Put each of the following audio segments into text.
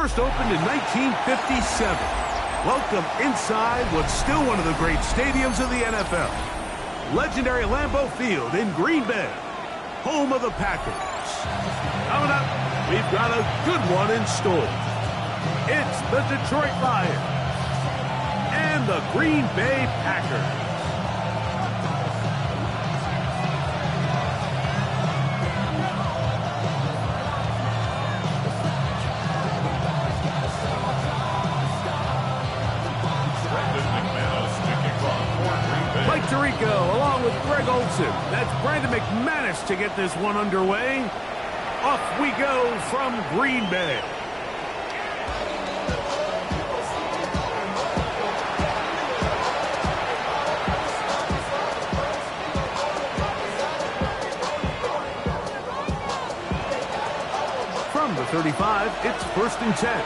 first opened in 1957. Welcome inside what's still one of the great stadiums of the NFL. Legendary Lambeau Field in Green Bay, home of the Packers. Coming up, we've got a good one in store. It's the Detroit Lions and the Green Bay Packers. Mike Tirico along with Greg Olsen. That's Brandon McManus to get this one underway. Off we go from Green Bay. From the 35, it's 1st and 10.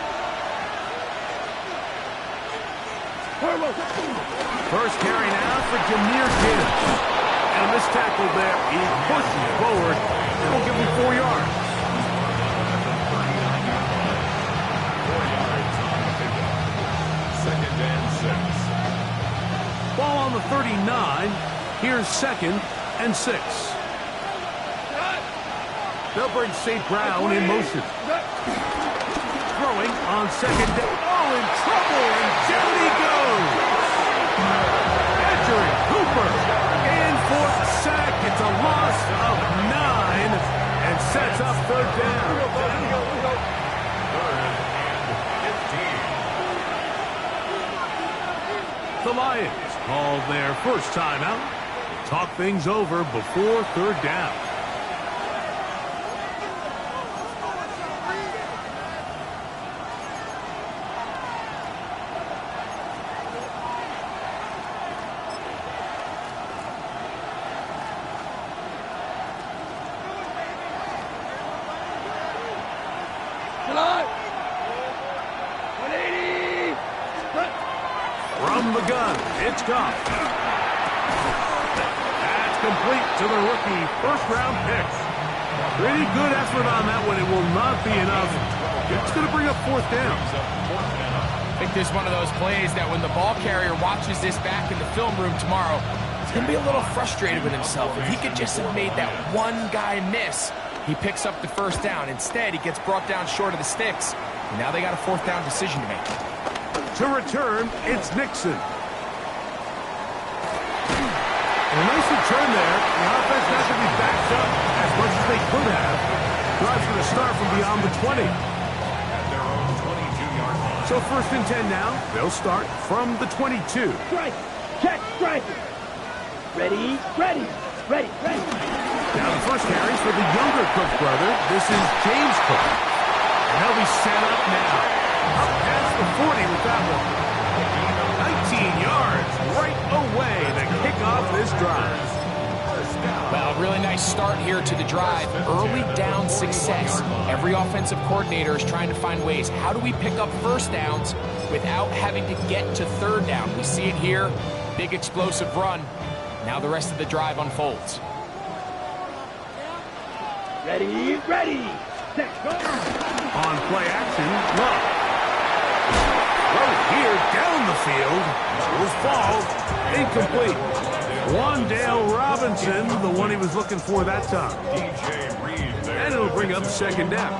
First carry now for Jahmyr Gibbs. And this tackle there, he pushes forward. It'll give him 4 yards. 2nd and 6. Ball on the 39. Here's 2nd and 6. They'll bring St. Brown in motion. Throwing on 2nd down. Oh, in trouble, and down he goes. Edgerrin Cooper in for a sack. It's a loss of 9 and sets up 3rd down. 3rd and 15. The Lions call their first timeout. Talk things over before 3rd down. From the gun, it's Goff. That's complete to the rookie, 1st-round pick. Pretty good effort on that one. It will not be enough. It's going to bring up 4th down. I think this is one of those plays that when the ball carrier watches this back in the film room tomorrow, he's going to be a little frustrated with himself. If he could just have made that one guy miss, he picks up the 1st down. Instead, he gets brought down short of the sticks. And now they got a 4th down decision to make. To return, it's Nixon. A nice return there. The offense not going to be backed up as much as they could have. Drive's going to start from beyond the 20. At their own 22-yard line. So 1st and 10 now. They'll start from the 22. Strike. Check. Strike. Ready. Ready. Ready. Ready. Now the first carries for the younger Cook brother. This is James Cook. And he'll be set up now. Up past the 40 with that one. 19 yards right away to kick off this drive. Well, a really nice start here to the drive. Early down success. Every offensive coordinator is trying to find ways. How do we pick up 1st downs without having to get to 3rd down? We see it here. Big explosive run. Now the rest of the drive unfolds. Ready. Ready. Set. Go. On play action, Love. Throw here down the field. Will fall. Incomplete. Wandale Robinson, the one he was looking for that time. DJ Reed there. And it'll bring up 2nd down.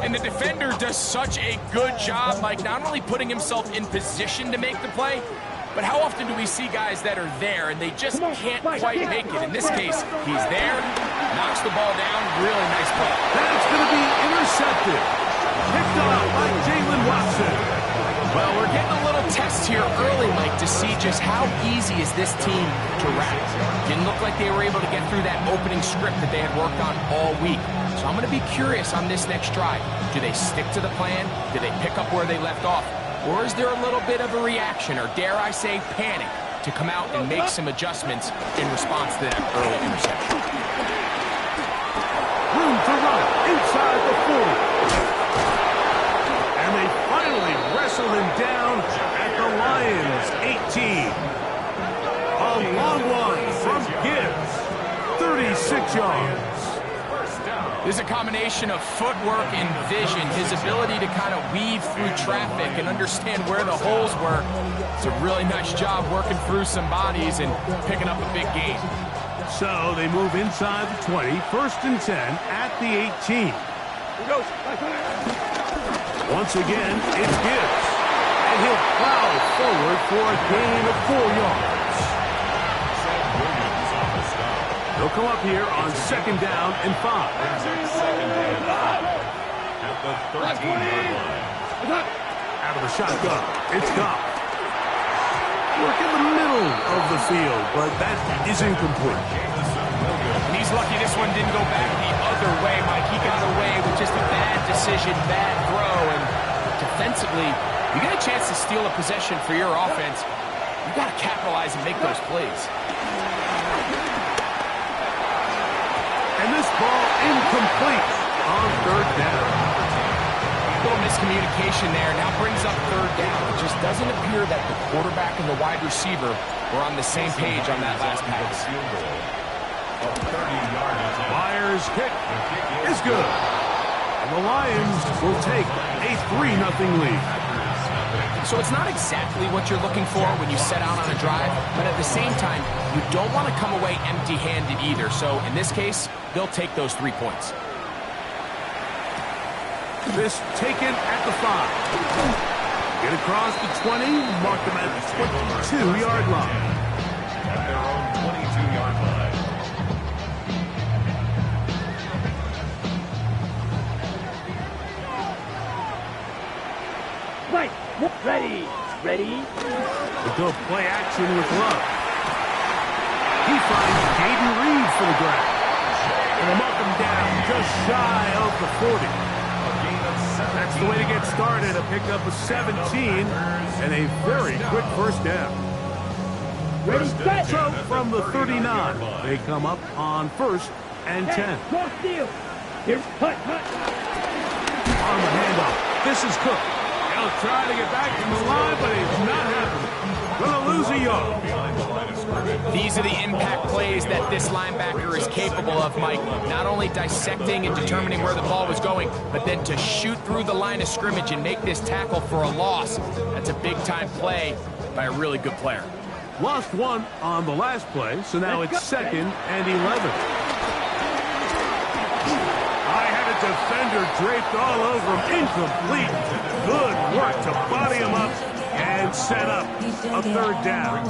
And the defender does such a good job, Mike, not only putting himself in position to make the play, but how often do we see guys that are there and they just can't quite make it? In this case, he's there, knocks the ball down, really nice play. That's going to be intercepted. Picked off by Jalen Watson. Well, we're getting a little test here early, Mike, to see just how easy is this team to wrap. Didn't look like they were able to get through that opening script that they had worked on all week. So I'm going to be curious on this next drive. Do they stick to the plan? Do they pick up where they left off? Or is there a little bit of a reaction, or dare I say panic, to come out and make some adjustments in response to that early interception? Room to run inside the 40. And they finally wrestle him down at the Lions' 18. A long one from Gibbs. 36 yards. 1st down. There's a combination of footwork and vision, his ability to kind of weave through traffic and understand where the holes were. It's a really nice job working through some bodies and picking up a big gain. So they move inside the 20, 1st and 10 at the 18. Once again, it's Gibbs. And he'll plow forward for a gain of 4 yards. They'll come up here on 2nd down and 5. Second and 5 at the 13-yard line. Out of the shotgun, it's Goff. Work in the middle of the field, but that is incomplete. And he's lucky this one didn't go back the other way, Mike. He got away with just a bad decision, bad throw, and defensively, you get a chance to steal a possession for your offense. You got to capitalize and make those plays. And this ball incomplete on 3rd down. A little miscommunication there. Now brings up 3rd down. It just doesn't appear that the quarterback and the wide receiver were on the same page on that last pass. Myers' kick is good. And the Lions will take a 3-0 lead. So it's not exactly what you're looking for when you set out on a drive, but at the same time, you don't want to come away empty-handed either. So in this case, they'll take those 3 points. This taken at the 5. Get across the 20, mark them at the 22-yard line. At their own 22-yard line. Right. Ready. Ready. They'll go play action with Love. He finds Jaden Reed for the grab. And they'll mark him down just shy of the 40. That's the way to get started. A pickup of 17 and a very quick 1st down. Ready, set. So from the 39, they come up on 1st and 10. Cross field. Here's hut. On the handoff, this is Cook. He'll try to get back from the line, but it's not happening. Gonna lose a yard. These are the impact plays that this linebacker is capable of, Mike. Not only dissecting and determining where the ball was going, but then to shoot through the line of scrimmage and make this tackle for a loss. That's a big-time play by a really good player. Lost 1 on the last play, so now it's 2nd and 11. I had a defender draped all over him. Incomplete. Good work to body him up and set up a 3rd down.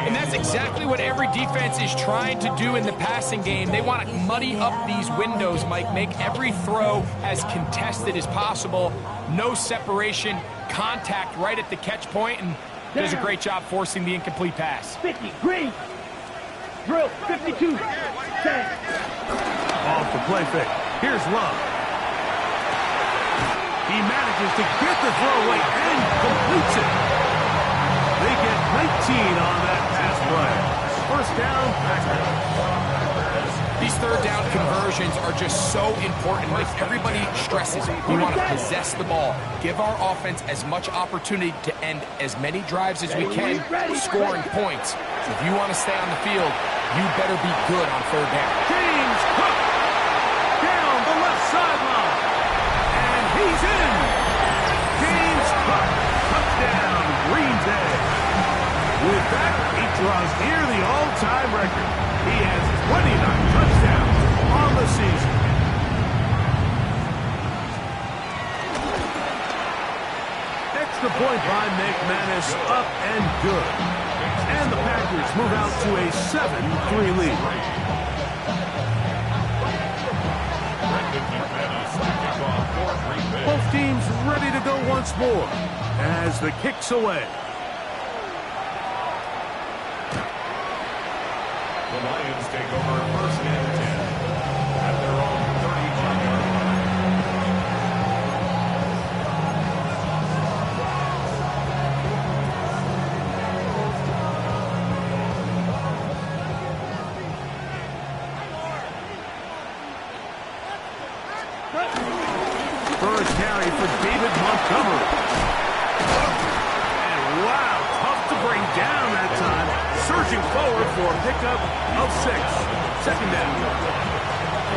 And that's exactly what every defense is trying to do in the passing game. They want to muddy up these windows, Mike, make every throw as contested as possible. No separation, contact right at the catch point, and does a great job forcing the incomplete pass. 50, green. Drill, 52. Set. Off the play fake. Here's Love. He manages to get the throw away and completes it. They get 19 on that pass play. 1st down, Packers. These 3rd down conversions are just so important. Like everybody stresses, we want to possess the ball, give our offense as much opportunity to end as many drives as we can, scoring points. So if you want to stay on the field, you better be good on 3rd down. James Cook down the left sideline. And he's in. James Cook, touchdown, Green Bay. With that, he draws near the all-time record. He has 29 touchdowns on the season. Extra point by McManus, up and good. And the Packers move out to a 7-3 lead. Both teams ready to go once more as the kick's away. The Lions take over 1st and 10 at their own 35-yard line. First carry for David Montgomery. And wow, tough to bring down that time. Surging forward for a pickup of 6. 2nd down.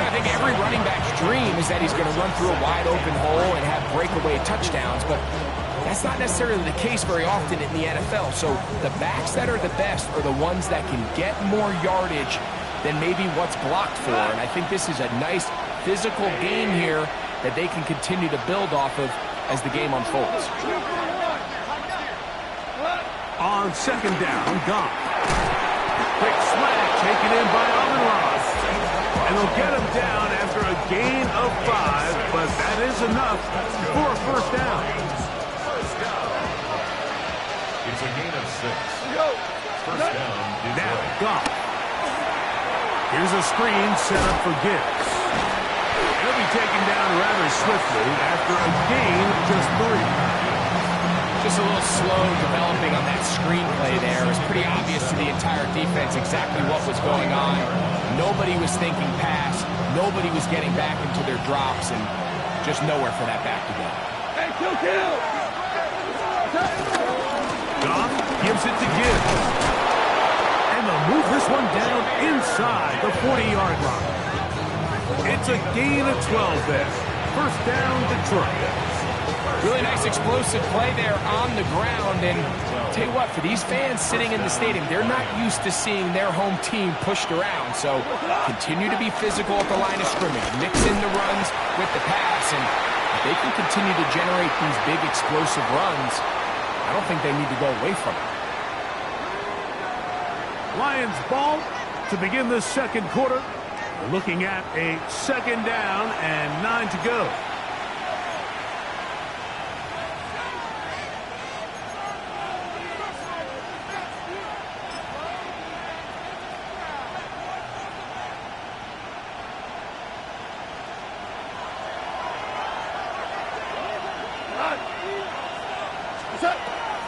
I think every running back's dream is that he's going to run through a wide open hole and have breakaway touchdowns, but that's not necessarily the case very often in the NFL. So the backs that are the best are the ones that can get more yardage than maybe what's blocked for. And I think this is a nice physical game here that they can continue to build off of as the game unfolds. On second down, Goff. Quick slant taken in by Amon-Ra. And they'll get him down after a gain of 5, but that is enough for a first down. It's a gain of 6. First down, Detroit. Now, Goff. Here's a screen set up for Gibbs. He'll be taken down rather swiftly after a gain of just 3. Just a little slow developing on that screenplay there. It was pretty obvious to the entire defense exactly what was going on. Nobody was thinking pass. Nobody was getting back into their drops, and just nowhere for that back to go. Hey, kill! Goff gives it to Gibbs. And they'll move this one down inside the 40-yard line. It's a gain of 12 there. First down, Detroit. Really nice explosive play there on the ground, and tell you what, for these fans sitting in the stadium, they're not used to seeing their home team pushed around, so continue to be physical at the line of scrimmage, mix in the runs with the pass, and if they can continue to generate these big explosive runs, I don't think they need to go away from it. Lions ball to begin the second quarter. We're looking at a second down and 9 to go.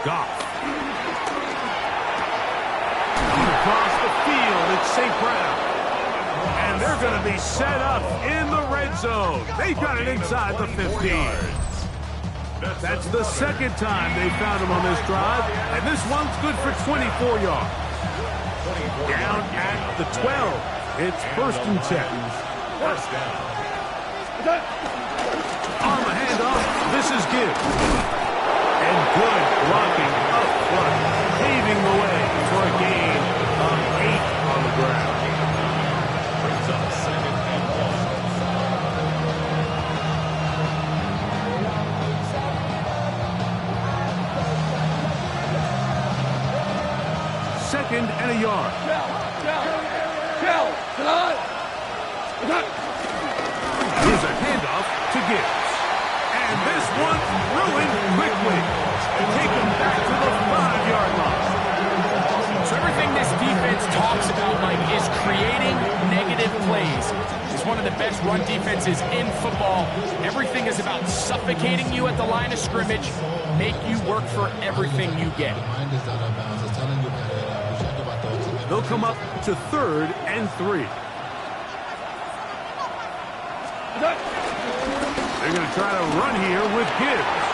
Goff. Across the field, it's St. Brown. And they're going to be set up in the red zone. They've got it inside the 15. That's the second time they found him on this drive, and this one's good for 24 yards. Down at the 12. It's first and 10. First down. On the handoff, this is Gibbs. And good blocking up front, paving the way for a gain of 8 on the ground. Brings up second and 1. Second and a yard. Here's a handoff to Gibbs. And this one ruined quickly. Take him back to the 5-yard line. So everything this defense talks about, Mike, is creating negative plays. It's one of the best run defenses in football. Everything is about suffocating you at the line of scrimmage, make you work for everything you get. They'll come up to 3rd and 3. They're going to try to run here with Gibbs.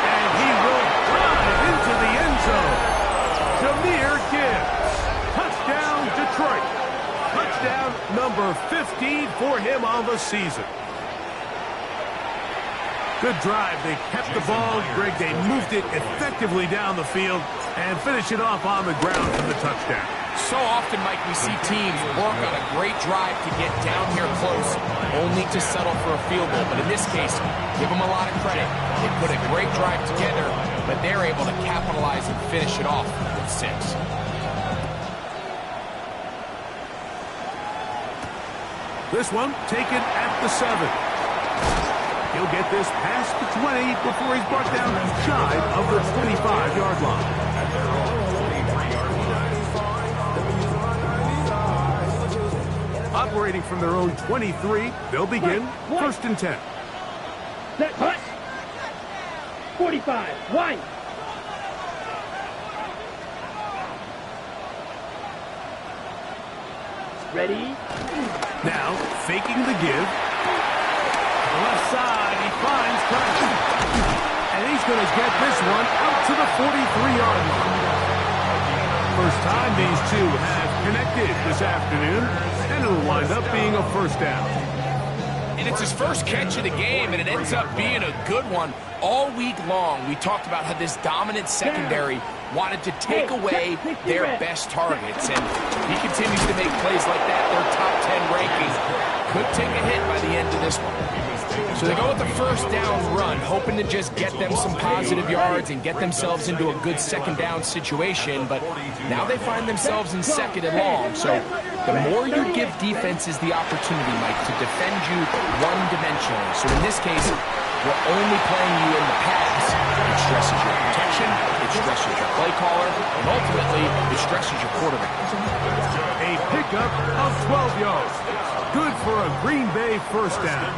And he will drive into the end zone. Jahmyr Gibbs. Touchdown, Detroit. Touchdown number 15 for him on the season. Good drive. They kept the ball. Greg, they moved it effectively down the field and finished it off on the ground for the touchdown. So often, Mike, we see teams work on a great drive to get down here close, only to settle for a field goal. But in this case, give them a lot of credit. They put a great drive together, but they're able to capitalize and finish it off with 6. This one taken at the 7. He'll get this past the 20 before he's brought down shy of the 25-yard line. Operating from their own 23, they'll begin first and 10. Set, hut. 45, wide. Ready? Now, faking the give. To the left side, he finds Cutting. And he's going to get this one out to the 43-yard line. First time these two have connected this afternoon, and it'll wind up being a first down. And it's his first catch of the game, and it ends up being a good one. All week long, we talked about how this dominant secondary wanted to take away their best targets, and he continues to make plays like that. Their top 10 ranking could take a hit by the end of this one. So they go with the first down run, hoping to just get them some positive yards and get themselves into a good second down situation, but now they find themselves in second and long. So the more you give defenses the opportunity, Mike, to defend you one-dimensionally. So in this case, we're only playing you in the pass. It stresses your protection, it stresses your play caller, and ultimately, it stresses your quarterback. A pickup of 12 yards. Good for a Green Bay first down.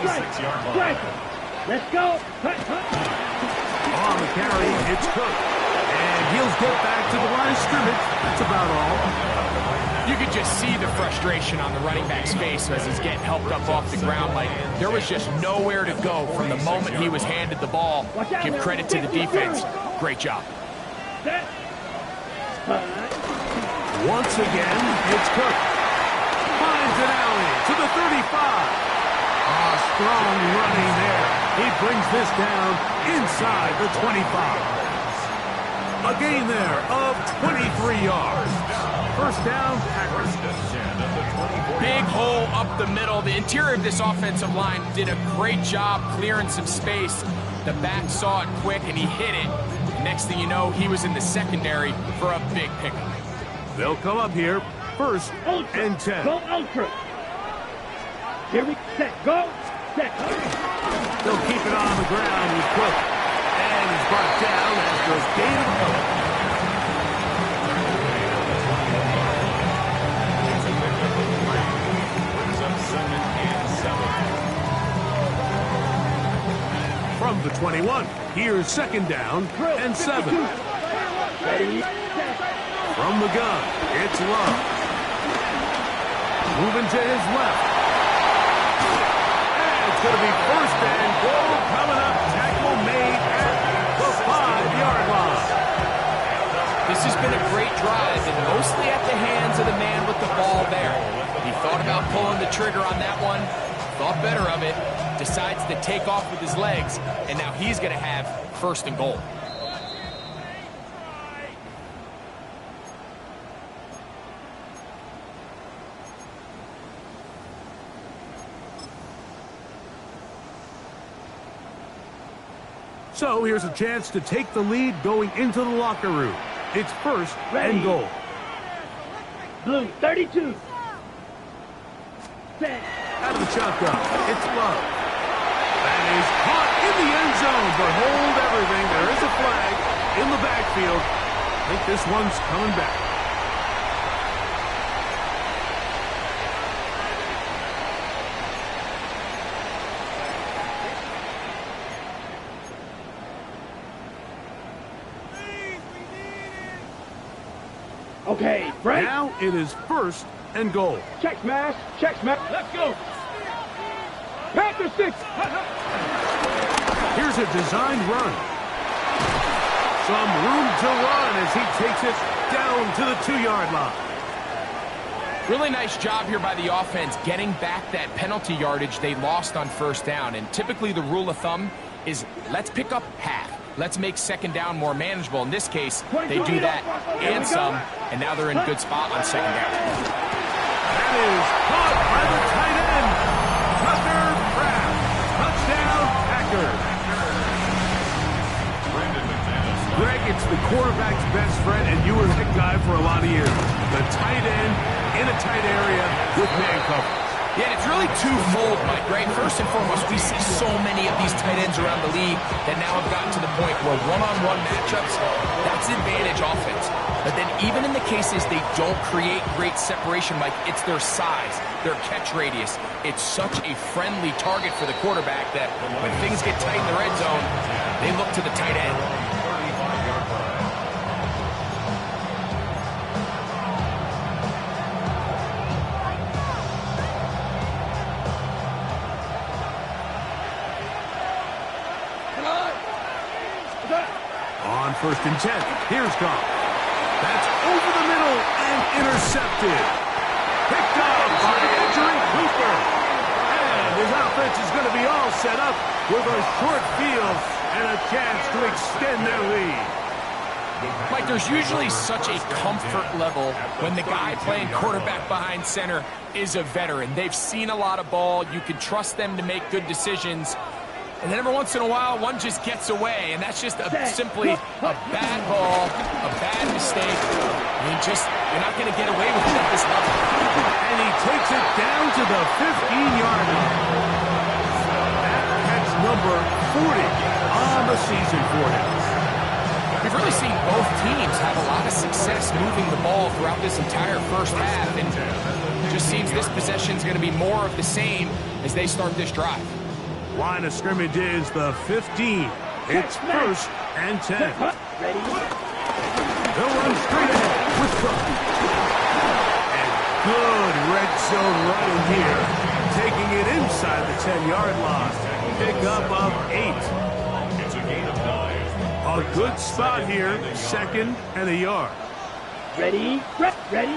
Strike. Let's go. On the carry, it's Cook. And he'll get back to the line of scrimmage. That's about all. You could just see the frustration on the running back's face as he's getting helped up off the ground. Like, there was just nowhere to go from the moment he was handed the ball. Give credit to the defense. Great job. Once again, it's Cook. Finds an alley to the 35. Strong running there. He brings this down inside the 25. A gain there of 23 yards. First down, Packers. Big hole up the middle. The interior of this offensive line did a great job clearing some space. The back saw it quick, and he hit it. And next thing you know, he was in the secondary for a big pickup. They'll come up here, first and 10. Go ultra. Here we set. Go. Set. They'll keep it on the ground with Cook. And he's brought down after a gain of Cook. From the 21, here's second down and 7. Ready. Set. From the gun, it's Love. Moving to his left. And it's going to be first and goal coming up. Tackle made at the 5-yard line. This has been a great drive, and mostly at the hands of the man with the ball there. He thought about pulling the trigger on that one, thought better of it, decides to take off with his legs, and now he's going to have first and goal. So here's a chance to take the lead going into the locker room. It's first and goal. Blue 32. Set. Out of the shotgun, it's Love. That is caught in the end zone, but hold everything. There is a flag in the backfield. I think this one's coming back. Okay, Frank. Now it is first and goal. Check smash. Check smash. Let's go. Panther 6. Here's a designed run. Some room to run as he takes it down to the 2-yard line. Really nice job here by the offense getting back that penalty yardage they lost on first down. And typically the rule of thumb is let's pick up half. Let's make second down more manageable. In this case, they do that and some, and now they're in a good spot on second down. That is caught by the tight end, Tucker Kraft. Touchdown, Packers. Greg, it's the quarterback's best friend, and you were that guy for a lot of years. The tight end in a tight area with man coverage. Yeah, it's really twofold, Mike, right? First and foremost, we see so many of these tight ends around the league that now have gotten to the point where one-on-one matchups, that's advantage offense. But then even in the cases they don't create great separation, Mike, it's their size, their catch radius. It's such a friendly target for the quarterback that when things get tight in the red zone, they look to the tight end. On first and 10, here's Goff. That's over the middle and intercepted. Picked up by Edgerrin Cooper. And his offense is going to be all set up with a short field and a chance to extend their lead. Mike, there's usually such a comfort level when the guy playing quarterback behind center is a veteran. They've seen a lot of ball. You can trust them to make good decisions. And then every once in a while, one just gets away, and that's just simply a bad ball, a bad mistake. You're not going to get away with it at this level. And he takes it down to the 15-yard line. That's number 40 on the season for him. We've really seen both teams have a lot of success moving the ball throughout this entire first half, and it just seems this possession is going to be more of the same as they start this drive. Line of scrimmage is the 15. It's 1st and 10. Ready? They'll run straight ahead with Cook. And good red zone running here. Taking it inside the 10-yard line. Pick up of 8. It's a gain of 9. A good spot here. 2nd and a yard. Ready? Ready?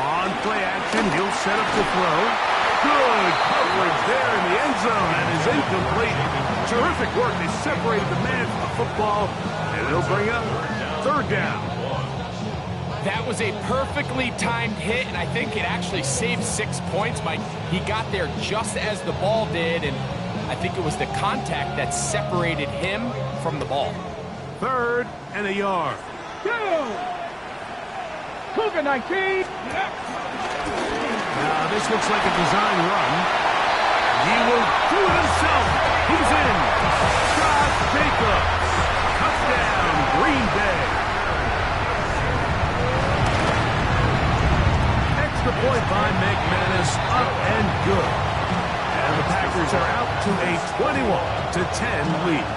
On play action, he'll set up to throw. Good coverage there in the end zone, and is incomplete. Terrific work. They separated the man from the football, and they'll bring up 3rd down. That was a perfectly timed hit, and I think it actually saved 6 points, Mike. He got there just as the ball did, and I think it was the contact that separated him from the ball. 3rd and a yard. Go! Cougar 19! Now, this looks like a design run. He will do it himself. He's in. Josh Jacobs. Touchdown, Green Bay. Extra point by McManus. Up and good. And the Packers are out to a 21-10 lead.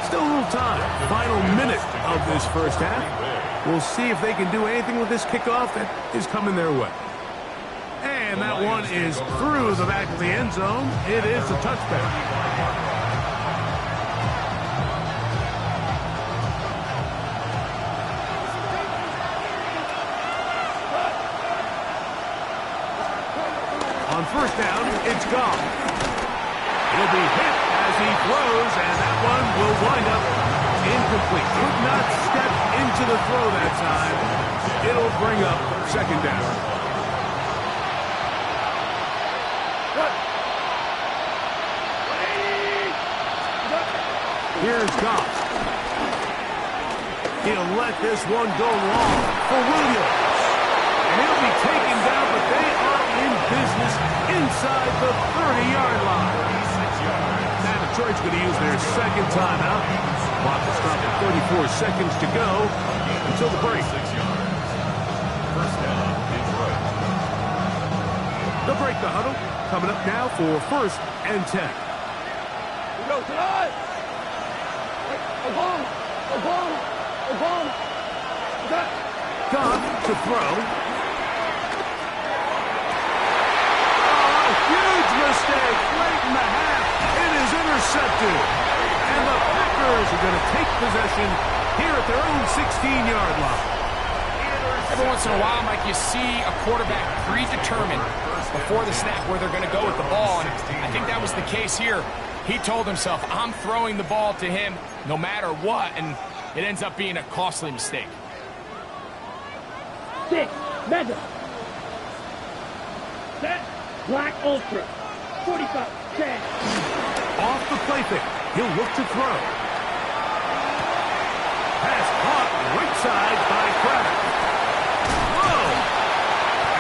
Still a little time. Final minute of this first half. We'll see if they can do anything with this kickoff that is coming their way. And that one is through the back of the end zone. It is a touchback. On 1st down, it's gone. He'll be hit as he throws, and that one will wind up incomplete. Could not step into the throw that time. It'll bring up 2nd down. Here's Goff. He'll let this one go long for Williams. And he'll be taken down, but they are in business inside the 30-yard line. Now Detroit's going to use their 2nd timeout. Clock will stop at 34 seconds to go until the break. 6 yards. 1st down, Detroit. They'll break the huddle. Coming up now for 1st and 10. We go tonight! Goff to throw. Oh, huge mistake late in the half. It is intercepted. And the Packers are going to take possession here at their own 16-yard line. Every once in a while, Mike, you see a quarterback predetermined before the snap where they're going to go with the ball, and I think that was the case here. He told himself, I'm throwing the ball to him no matter what, and it ends up being a costly mistake. 6, Mega. Set, Black Ultra. 45, 10. Off the play fake. He'll look to throw. Pass caught right side by Crabbe. Whoa!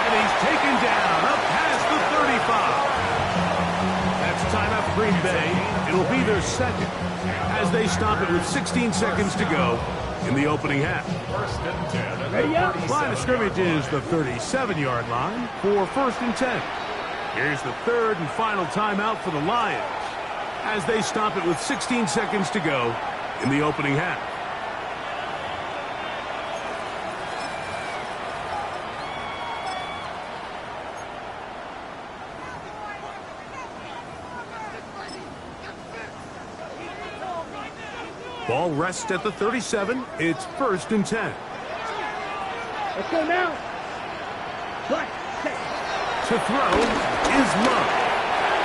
And he's taken down up past the 35. That's timeout for Green Bay. It'll be their 2nd as they stop it with 16 seconds to go in the opening half. 1st and 10. Ready up? Line of scrimmage is the 37-yard line for 1st and 10. Here's the 3rd and final timeout for the Lions as they stop it with 16 seconds to go in the opening half. Ball rests at the 37. It's 1st and 10. Let's go now. Black, set. To throw is Love.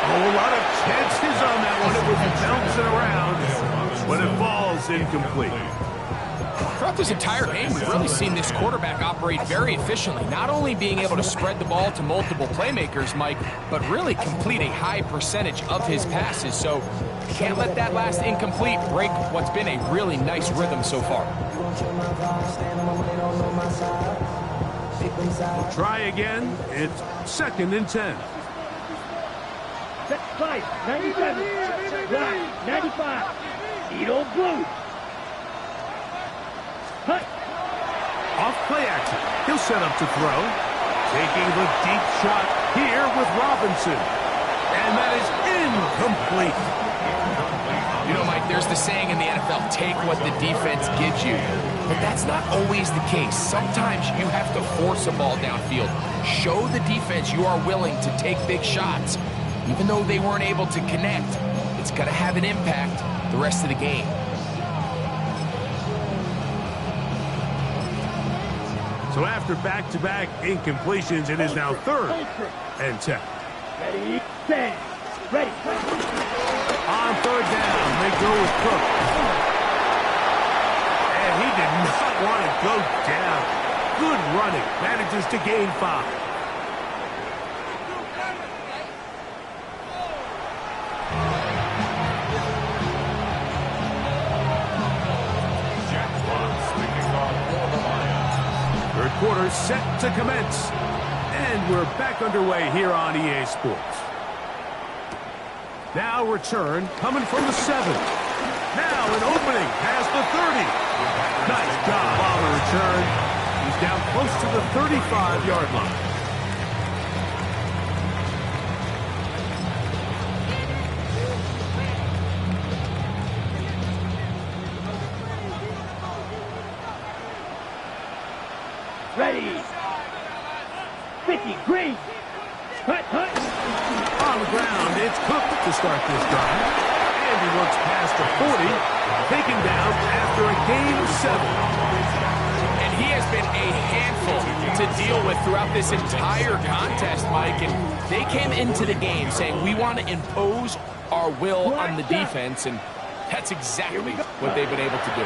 Oh, a lot of chances on that one. It was bouncing around, but it falls incomplete. Throughout this entire game, we've really seen this quarterback operate very efficiently, not only being able to spread the ball to multiple playmakers, Mike, but really complete a high percentage of his passes. So can't let that last incomplete break what's been a really nice rhythm so far. We'll try again. It's 2nd and 10. Set 5, 97. Black, 95. Edo blue. Hut. Off play action. He'll set up to throw. Taking the deep shot here with Robinson. And that is incomplete. You know, Mike, there's the saying in the NFL, take what the defense gives you. But that's not always the case. Sometimes you have to force a ball downfield. Show the defense you are willing to take big shots. Even though they weren't able to connect, it's going to have an impact the rest of the game. So after back-to-back incompletions, it is now 3rd and 10. Ready, set. Ready. On 3rd down, they go with Cook. And he did not want to go down. Good running. Manages to gain 5. Third quarter set to commence. And we're back underway here on EA Sports. Now return coming from the 7. Now an opening past the 30. Nice job on the return. He's down close to the 35-yard line. Ready. 50, green. Hut, hut. On the ground, it's Cook to start this drive. And he works past the 40, taken down after a gain of 7. And he has been a handful to deal with throughout this entire contest, Mike. And they came into the game saying, we want to impose our will on the defense, and that's exactly what they've been able to do.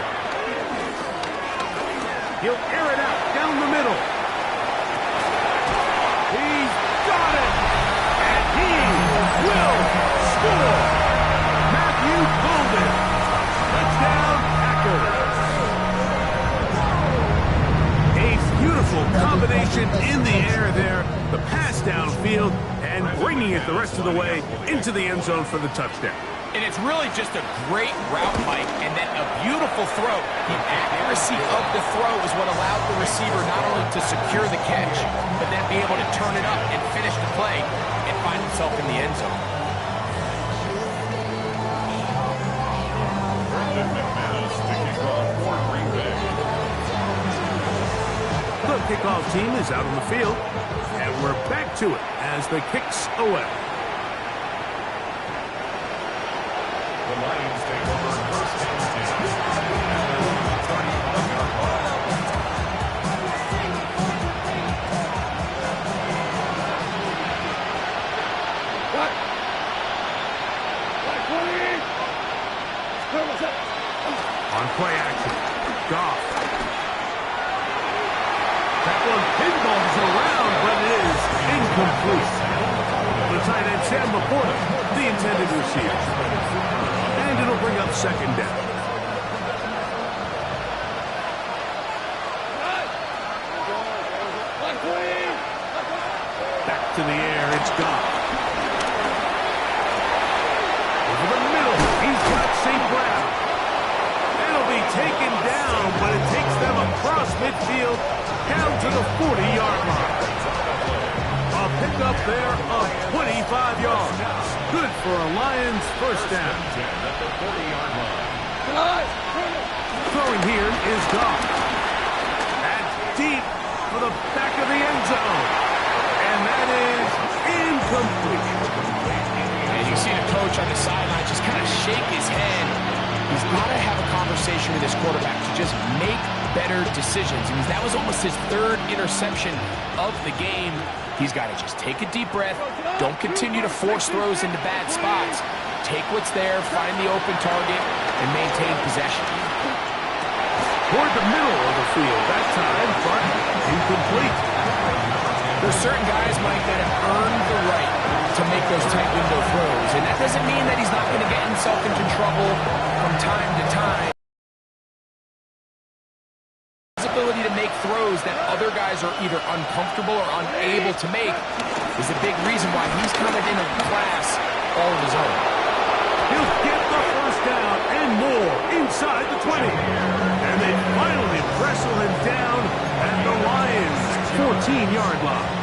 He'll air it out down the middle. He's got it. And he will score. Matthew Golden. Touchdown, Packers. A beautiful combination in the air there. The pass downfield and bringing it the rest of the way into the end zone for the touchdown. And it's really just a great route, Mike, and then a beautiful throw. The accuracy of the throw is what allowed the receiver not only to secure the catch, but then be able to turn it up and finish the play and find himself in the end zone. The kickoff team is out on the field, and we're back to it as the kicks away. The Lions take over 1st and 10. On play action, Goff. That one pinballs around, but it is incomplete. The tight end, Sam Laporta, the intended receiver. And it'll bring up 2nd down. Back to the air, it's Goff. Over the middle, he's got St. Brown. It'll be taken down, but it takes them across midfield down to the 40-yard line. A pickup there of 25 yards. Good for a Lions 1st down. At the 40-yard line. Throwing here is Goff. That's deep for the back of the end zone. And that is incomplete. And you see the coach on the sideline just kind of shake his head He's got to have a conversation with his quarterback to just make better decisions. I mean, that was almost his third interception of the game. He's got to just take a deep breath. Don't continue to force throws into bad spots. Take what's there, find the open target, and maintain possession. Toward the middle of the field that time, but incomplete. There's certain guys, Mike, that have earned the right to make those tight window throws, and that doesn't mean that he's not going to get himself into trouble from time to time. His ability to make throws that other guys are either uncomfortable or unable to make is a big reason why he's kind of in a class all of his own. He'll get the first down and more inside the 20. And they finally wrestle him down at the Lions' 14-yard line.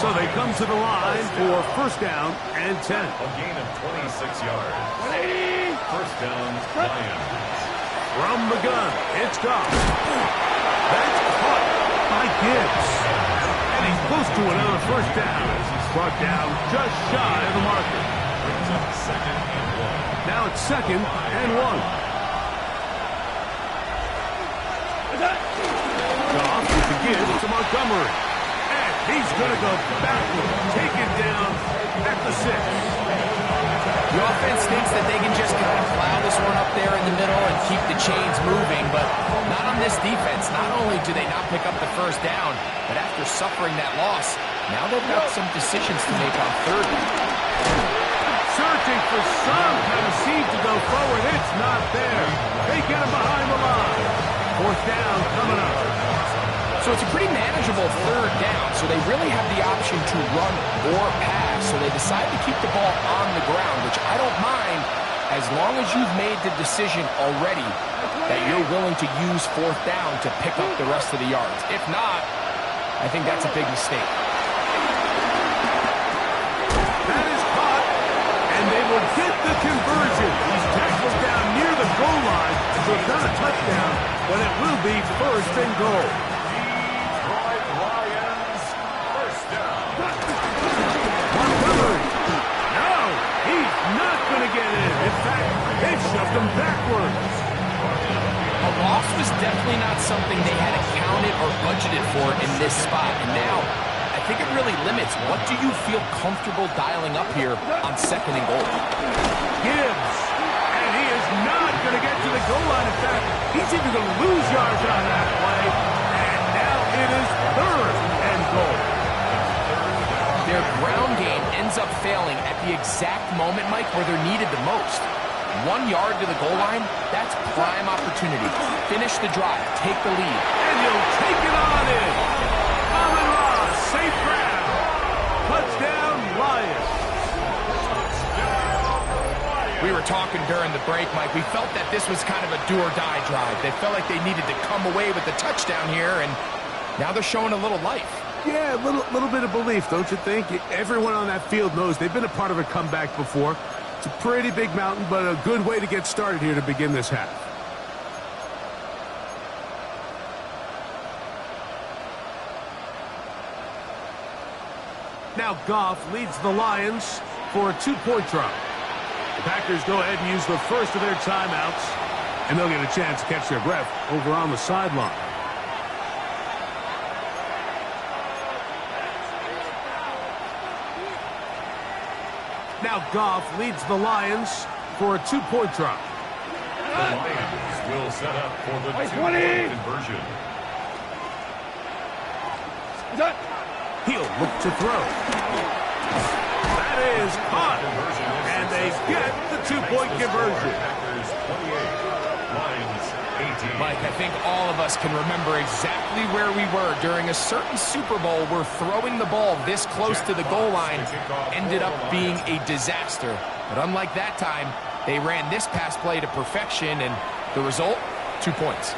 So they come to the line for first down and 10. A gain of 26 yards. First down, Lions. From the gun, it's Goff. That's caught by Gibbs. And he's close to another first down. He's brought down just shy of the marker. Brings up second and 1. Now it's second and 1. Goff with the give to Montgomery. And he's going to go backward, take it down at the 6. The offense thinks that they can just kind of plow this one up there in the middle and keep the chains moving, but not on this defense. Not only do they not pick up the first down, but after suffering that loss, now they've got some decisions to make on third down. Searching for some kind of seed to go forward. It's not there. They get him behind the line. Fourth down coming up. So it's a pretty manageable third down, so they really have the option to run or pass, so they decide to keep the ball on the ground, which I don't mind as long as you've made the decision already that you're willing to use fourth down to pick up the rest of the yards. If not, I think that's a big mistake. That is caught, and they will get the conversion. He's tackled down near the goal line, so it's not a touchdown, but it will be first and goal. Lions, first down. Montgomery. No, he's not going to get in. In fact, they shoved him backwards. A loss was definitely not something they had accounted or budgeted for in this spot, and now I think it really limits what do you feel comfortable dialing up here on second and goal. Gibbs, and he is not going to get to the goal line. In fact, he's even going to lose yards on that play, and now it is third and goal. Their ground game ends up failing at the exact moment, Mike, where they're needed the most. 1 yard to the goal line, that's prime opportunity. Finish the drive, take the lead. And he'll take it on in. Amon-Ra, safe grab. Touchdown, Lions. We were talking during the break, Mike. We felt that this was kind of a do-or-die drive. They felt like they needed to come away with the touchdown here, and now they're showing a little life. Yeah, a little bit of belief, don't you think? Everyone on that field knows they've been a part of a comeback before. It's a pretty big mountain, but a good way to get started here to begin this half. Now Goff leads the Lions for a 2-point try. The Packers go ahead and use the first of their timeouts, and they'll get a chance to catch their breath over on the sideline. Now Goff leads the Lions for a 2-point try. The Lions will set up for the 2-point conversion. He'll look to throw. That is caught. And they get the 2-point conversion. Packers 28, Lions 18. Mike, I think all of us can remember exactly where we were during a certain Super Bowl where throwing the ball this close to the goal line ended up being a disaster. But unlike that time, they ran this pass play to perfection, and the result, 2 points.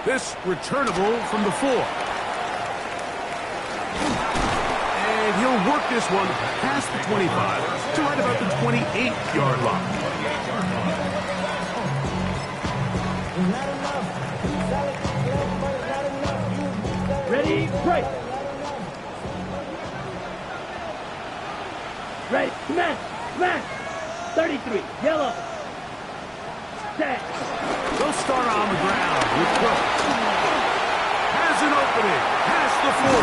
This returnable from the 4. And he'll work this one past the 25 to right about the 28-yard line. Ready, break. Ready, smash, smash. 33, yellow. Set. They'll start on the ground with Cook. Has an opening, past the 40.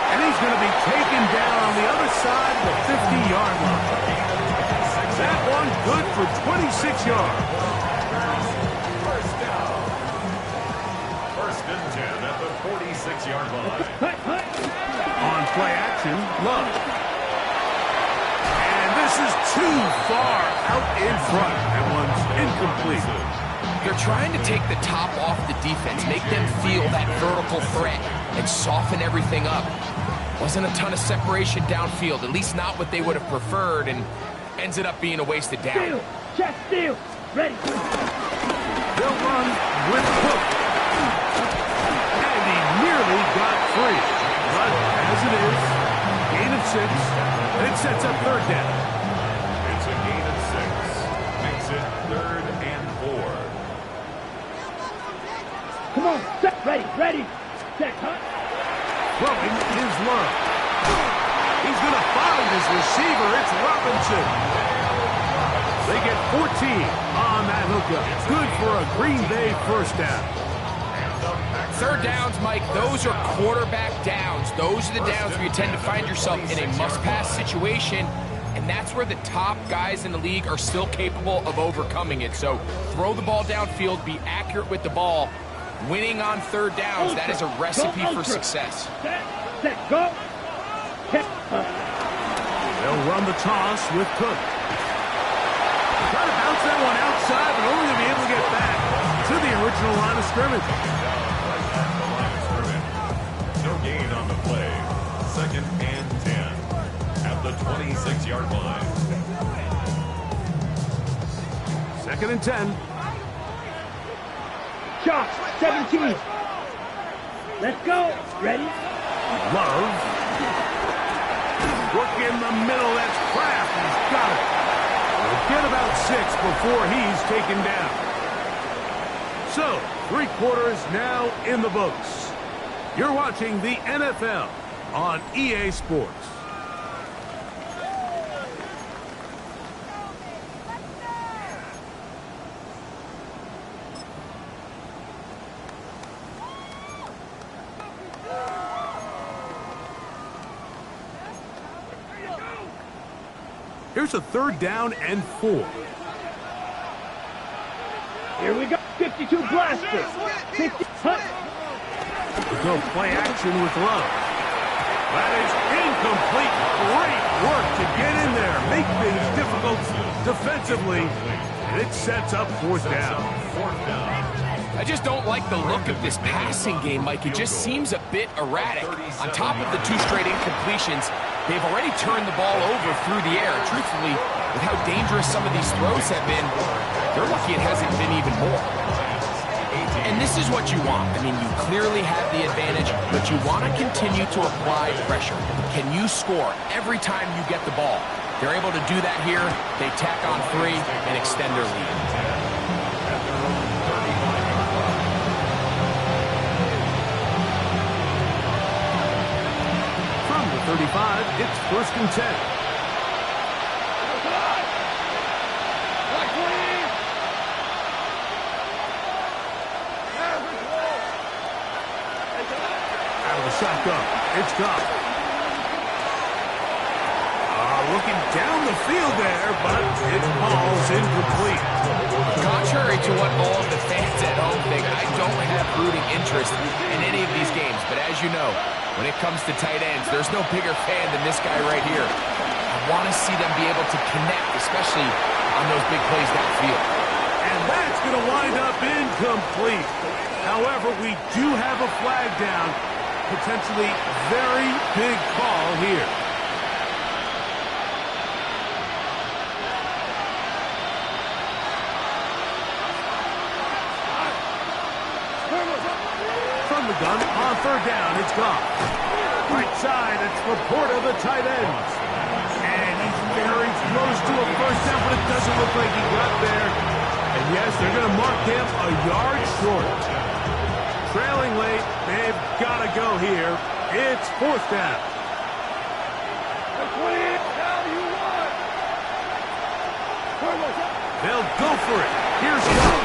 And he's going to be taken down on the other side of the 50-yard line. That one good for 26 yards. First down. First and 10 at the 46-yard line. On play action, Love. And this is too far out in front. That one's incomplete. They're trying to take the top off the defense, make them feel that vertical threat, and soften everything up. Wasn't a ton of separation downfield, at least not what they would have preferred, and ends up being a wasted down. Steal. Check steal. Ready. They'll run with Cook. And he nearly got free. But as it is, gain of 6, and it sets up third down. It's a gain of 6. Makes it 3rd and 4. Come on. Set. Ready. Ready. Set. Hunt. Throwing is Love. He's going to find his receiver. It's Robinson. They get 14 on that hookup. Good for a Green Bay first down. Third downs, Mike, those are quarterback downs. Those are the downs where you tend to find yourself in a must-pass situation, and that's where the top guys in the league are still capable of overcoming it. So throw the ball downfield, be accurate with the ball. Winning on third downs, that is a recipe for success. Set. Go. They'll run the toss with Cook. Try to bounce that one outside, but only to be able to get back to the original line of scrimmage. No gain on the play. 2nd and 10 at the 26-yard line. 2nd and 10. Shot. 17. Let's go. Ready. Love. Work in the middle. That's Kraft. He's got it. He'll get about 6 before he's taken down. So, 3 quarters now in the books. You're watching the NFL on EA Sports. Here's a 3rd down and 4. Here we go. 52 blaster. 50 hunt. Go play action with Love. That is incomplete. Great work to get in there. Make things difficult defensively. And it sets up 4th down. I just don't like the look of this passing game, Mike. It just seems a bit erratic. On top of the 2 straight incompletions, they've already turned the ball over through the air. Truthfully, with how dangerous some of these throws have been, they're lucky it hasn't been even more. And this is what you want. I mean, you clearly have the advantage, but you want to continue to apply pressure. Can you score every time you get the ball? They're able to do that here. They tack on 3 and extend their lead. From the 35, it's 1st and 10. Out of the shotgun, it's gone. Looking down the field there, but it falls incomplete. Contrary to what all of the fans at home think, I don't have rooting interest in any of these games. But as you know, when it comes to tight ends, there's no bigger fan than this guy right here. I want to see them be able to connect, especially on those big plays downfield. And that's going to wind up incomplete. However, we do have a flag down. Potentially very big call here. From the gun on 3rd down, it's gone. Right side, it's Laporta, the tight ends. And he's very close to a first down, but it doesn't look like he got there. And yes, they're going to mark him a yard short. Trailing late, they've got to go here. It's 4th down. They'll go for it. Here's one.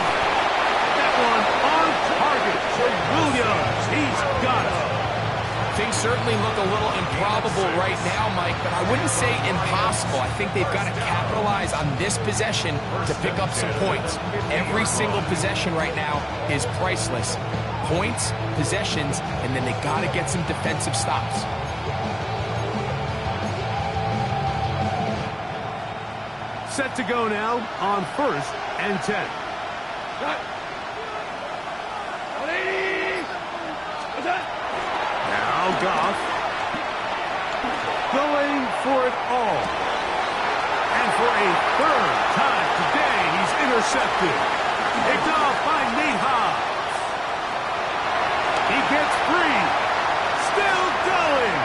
That one on target. So Williams, he's got it. Things certainly look a little improbable right now, Mike, but I wouldn't say impossible. I think they've got to capitalize on this possession to pick up some points. Every single possession right now is priceless. Points, possessions, and then they got to get some defensive stops. Set to go now on 1st and 10. Now Goff going for it all. And for a 3rd time today, he's intercepted. Picked off by Nate Hobbs. He gets free. Still going.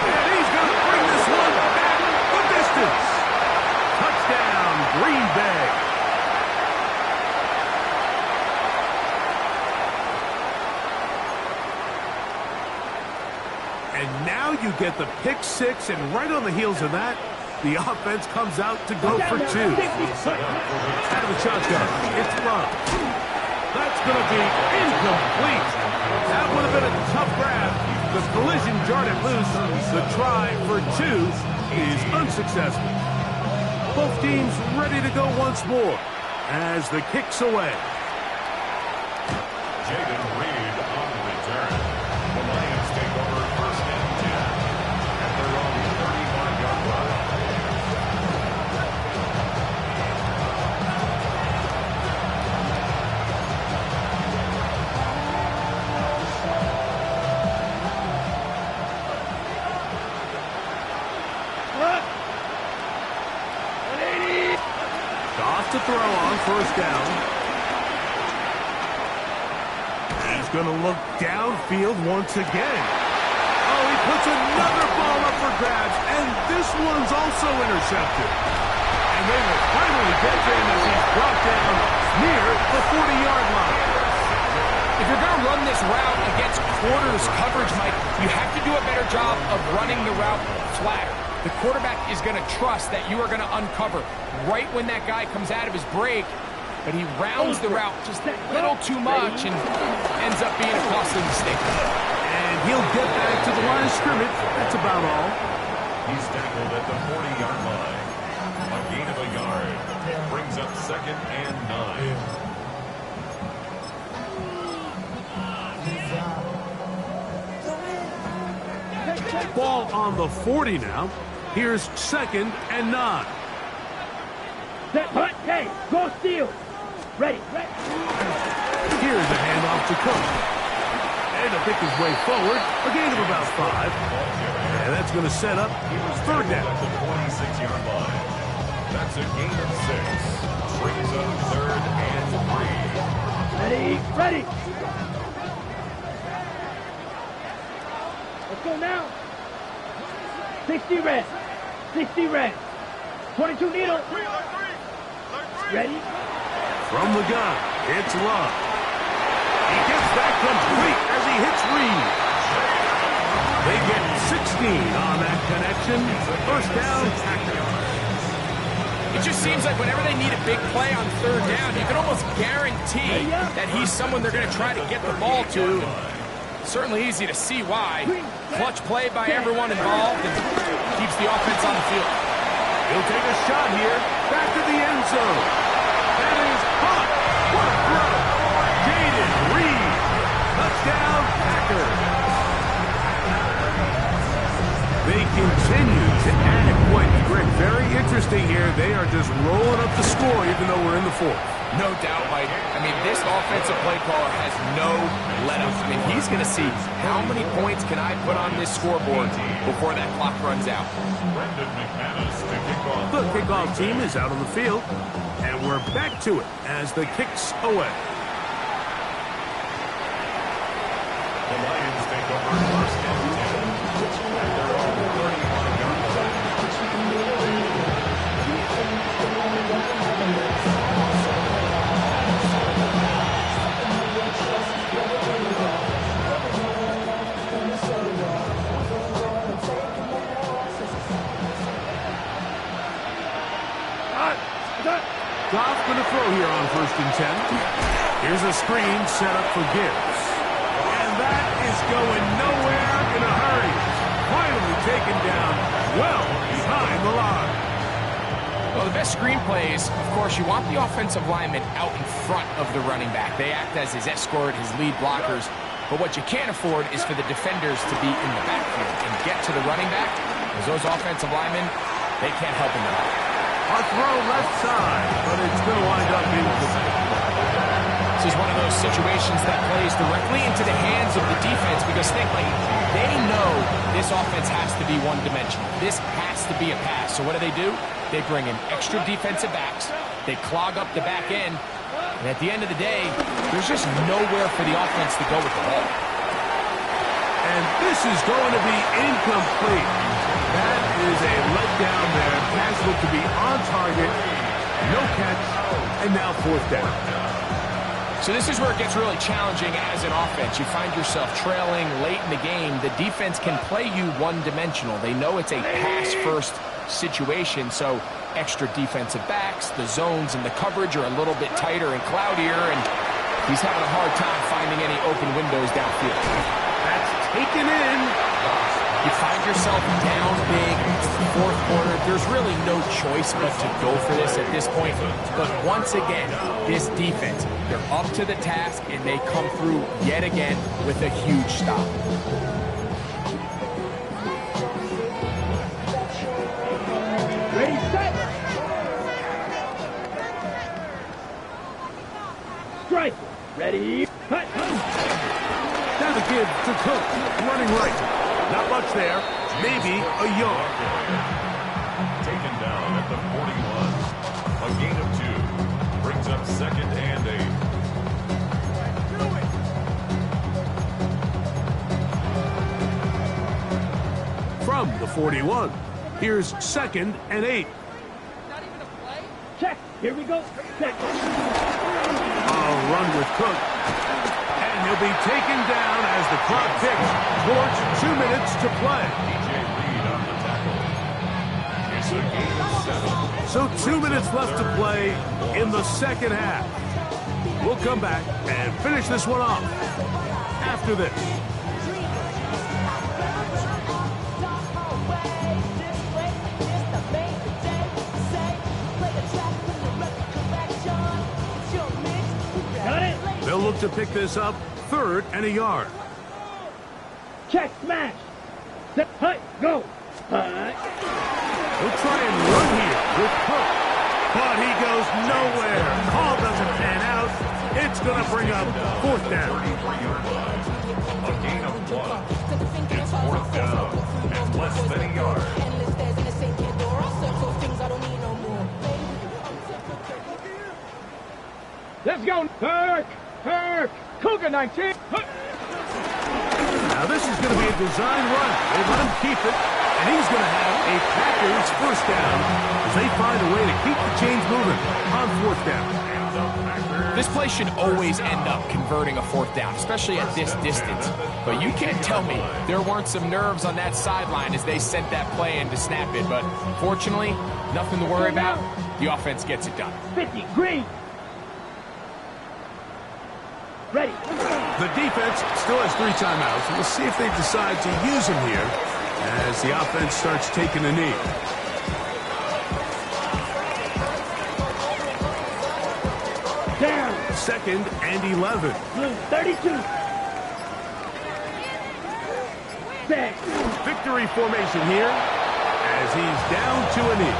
And he's going to bring this one back the distance. Touchdown, Green Bay. And now you get the pick 6, and right on the heels of that, the offense comes out to go for 2. Out of the shotgun, it's Love. That's going to be incomplete. That would have been a tough grab. The collision jarred it loose. The try for 2 is unsuccessful. Both teams ready to go once more as the kick's away. Jaden Reed on the return. The Lions take over 1st and 10 at their own 35-yard line. Goff to throw on 1st down. He's going to look downfield once again. Oh, he puts another ball up for grabs, and this one's also intercepted. And they will finally get to him as he's brought down near the 40-yard line. If you're going to run this route against quarters coverage, Mike, you have to do a better job of running the route flat. The quarterback is going to trust that you are going to uncover right when that guy comes out of his break, but he rounds the route just a little too much and ends up being a costly mistake. And he'll get back to the line of scrimmage. That's about all. He's tackled at the 40-yard line. A gain of a yard brings up 2nd and 9. Ball on the 40 now. Here's 2nd and 9. Set, punt, hey, go steal. Ready. Here's a handoff to Cook. And to pick his way forward, a gain of about 5. And that's going to set up 3rd down. At the 26-yard line. That's a gain of 6. Brings up 3rd and 3. Ready. Let's go now. 60 red. 60 red. 22 needle. Ready? From the gun, it's Love. He gets that complete as he hits Reed. They get 16 on that connection. 1st down, Packers. It just seems like whenever they need a big play on 3rd down, you can almost guarantee that he's someone they're going to try to get the ball to. Certainly easy to see why. Clutch play by everyone involved and keeps the offense on the field. He'll take a shot here. Back to the end zone. That is caught. What a throw. Jaden Reed. Touchdown, Packers. They continue to add points. Greg, very interesting here. They are just rolling up the score even though we're in the 4th. No doubt, Mike. I mean, this offensive play caller has no let-up. I mean, he's going to see how many points can I put on this scoreboard before that clock runs out. Brendan McManus to kick off. The kickoff team is out on the field, and we're back to it as the kick's away. The Lions take over 1st and 10 at their own 35-yard line. backman to throw here on 1st and 10. Here's a screen set up for Gibbs. And that is going nowhere in a hurry. Finally taken down well behind the line. Well, the best screenplay is, of course, you want the offensive lineman out in front of the running back. They act as his escort, his lead blockers. But what you can't afford is for the defenders to be in the backfield and get to the running back, because those offensive linemen, they can't help him at all. A throw left side, but it's going to wind up being This is one of those situations that plays directly into the hands of the defense, because think, like, they know this offense has to be one-dimensional. This has to be a pass. So what do? They bring in extra defensive backs. They clog up the back end. And at the end of the day, there's just nowhere for the offense to go with the ball. And this is going to be incomplete. That is a letdown there. Pass looked to be on target. No catch. And now 4th down. So this is where it gets really challenging as an offense. You find yourself trailing late in the game. The defense can play you one-dimensional. They know it's a pass-first situation, so extra defensive backs, the zones and the coverage are a little bit tighter and cloudier, and he's having a hard time finding any open windows downfield. That's taken in. You find yourself down big, it's the 4th quarter. There's really no choice but to go for this at this point. But once again, this defense, they're up to the task, and they come through yet again with a huge stop. Ready, set. Strike. Ready, cut. Now the kid to Cook, running right. Not much there. Maybe a yard. Taken down at the 41. A gain of 2. Brings up 2nd and 8. From the 41. Here's 2nd and 8. Check. Here we go. Check. A run with Cook. And he'll be taken down as the clock ticks towards 2 minutes to play. DJ Reed on the tackle. It's a gain of 7. So 2 minutes left to play in the 2nd half. We'll come back and finish this one off after this. They'll look to pick this up 3rd and a yard. Check, smash. Set, hut, go. We'll try and run here with Cook. But he goes nowhere. Call doesn't pan out. It's going to bring up 4th down. A gain of 1. It's 4th down and less than a yard. Let's go. Kirk. Cougar 19. Now this is going to be a design run. They let him keep it, and he's going to have a Packers 1st down as they find a way to keep the chains moving on 4th down. This play should always end up converting a 4th down, especially at this distance. But you can't tell me there weren't some nerves on that sideline as they sent that play in to snap it. But fortunately, nothing to worry about. The offense gets it done. 50, green. Ready. The defense still has 3 timeouts. We'll see if they decide to use them here as the offense starts taking a knee. Down. 2nd and 11. Blue 32. Set. Victory formation here as he's down to a knee.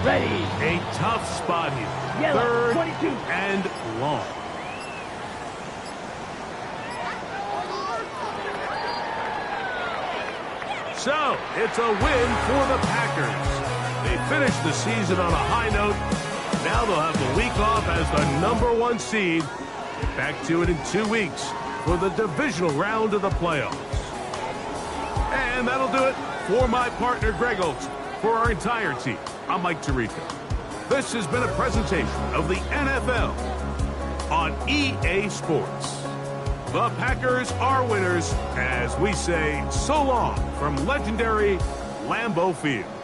Ready. A tough spot here. Yellow, 3rd 22. and long. So, it's a win for the Packers. They finished the season on a high note. Now they'll have the week off as the #1 seed. Back to it in 2 weeks for the divisional round of the playoffs. And that'll do it for my partner, Greg Olson. For our entire team, I'm Mike Tirico. This has been a presentation of the NFL on EA Sports. The Packers are winners as we say so long from legendary Lambeau Field.